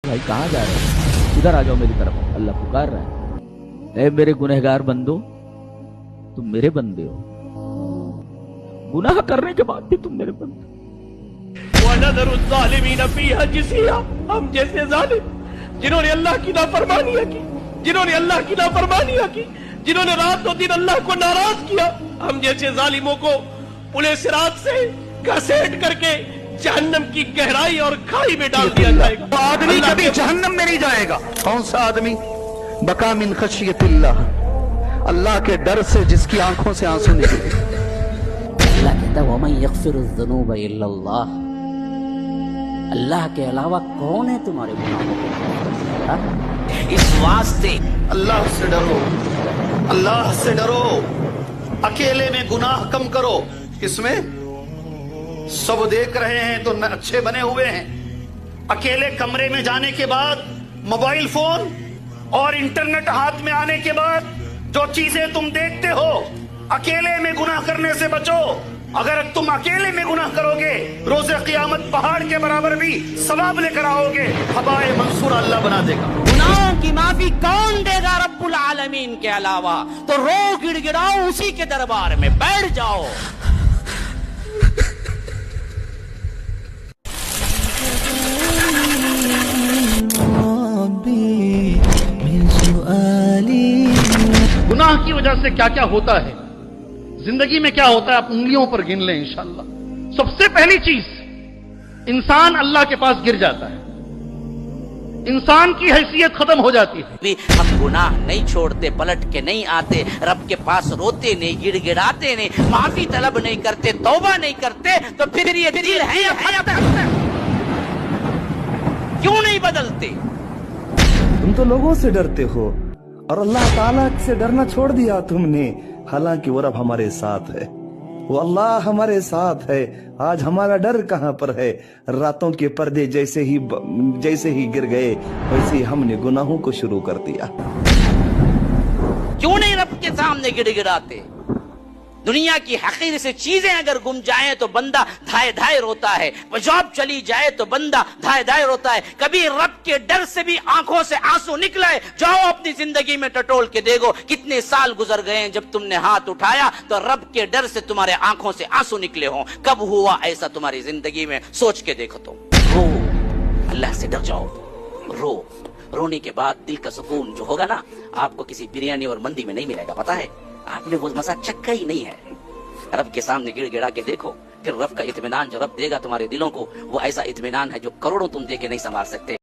भाई कहाँ जा रहे हो, इधर आ जाओ मेरी तरफ, अल्लाह पुकार रहा है। ए मेरे गुनहगार बंदो, तुम मेरे बंदे हो, गुनाह करने के बाद भी तुम मेरे बंदे। हम जैसे जालिम जिन्होंने अल्लाह की नाफरमानियां की, जिन्होंने अल्लाह की नाफरमानियां की, जिन्होंने रात और दिन अल्लाह को नाराज किया, हम जैसे जालिमों को पुले सिरात से घसीट करके जहन्नम की गहराई और खाई में डाल दिया जाएगा। तो आदमी कभी जहन्नम में नहीं जाएगा। कौन सा आदमी? बका मिन खशियतिल्लाह, अल्लाह के डर से जिसकी आंखों से आंसू निकले। अल्लाह कहता है वमन यग़फिरुज़्ज़ुनूब इल्लल्लाह, अल्लाह के अलावा कौन है तुम्हारे गुनाहों को? इस वास्ते अल्लाह से डरो, अल्लाह से डरो, अकेले में गुनाह कम करो। किसमें? सब देख रहे हैं तो अच्छे बने हुए हैं। अकेले कमरे में जाने के बाद मोबाइल फोन और इंटरनेट हाथ में आने के बाद जो चीजें तुम देखते हो, अकेले में गुनाह करने से बचो। अगर तुम अकेले में गुनाह करोगे, रोज़े क़यामत पहाड़ के बराबर भी सवाब लेकर आओगे। हवाए मंसूर अल्लाह बना देगा। गुनाहों की माफी कौन देगा रब्बुल आलमीन के अलावा? तो रो गिड़गिड़ाओ उसी के दरबार में, बैठ जाओ। गुनाह की वजह से क्या क्या होता है जिंदगी में, क्या होता है, आप उंगलियों पर गिन लें इंशाअल्लाह। सबसे पहली चीज, इंसान अल्लाह के पास गिर जाता है, इंसान की हैसियत खत्म हो जाती है। हम गुनाह नहीं छोड़ते, पलट के नहीं आते, रब के पास रोते नहीं, गिड़गिड़ाते नहीं, माफी तलब नहीं करते, तौबा नहीं करते, तो फिर ये दिल है क्यों नहीं बदलते? तुम तो लोगों से डरते हो और अल्लाह ताला से डरना छोड़ दिया तुमने। हालांकि वो रब हमारे साथ है, वो अल्लाह हमारे साथ है। आज हमारा डर कहाँ पर है? रातों के पर्दे जैसे ही गिर गए, वैसे ही हमने गुनाहों को शुरू कर दिया। क्यों नहीं रब के सामने गिड़गिड़ाते? दुनिया की हकीर से चीजें अगर गुम जाए तो बंदा धाए धाए रोता है, जॉब चली जाए तो बंदा धाए धाए रोता है। कभी रब के डर से भी आंखों से आंसू निकले? जाओ अपनी जिंदगी में टटोल के देखो, कितने साल गुजर गए हैं जब तुमने हाथ उठाया तो रब के डर से तुम्हारे आंखों से आंसू निकले हों। कब हुआ ऐसा तुम्हारी जिंदगी में? सोच के देखो तुम। रो, अल्लाह से डर जाओ, रो। रोने के बाद दिल का सुकून जो होगा ना, आपको किसी बिरयानी और मंदी में नहीं मिलेगा। पता है, आपने वो मजा चक्का ही नहीं है। रब के सामने गिड़गिड़ा के देखो, फिर रब का इत्मीनान जो रब देगा तुम्हारे दिलों को, वो ऐसा इत्मीनान है जो करोड़ों तुम दे के नहीं संभाल सकते।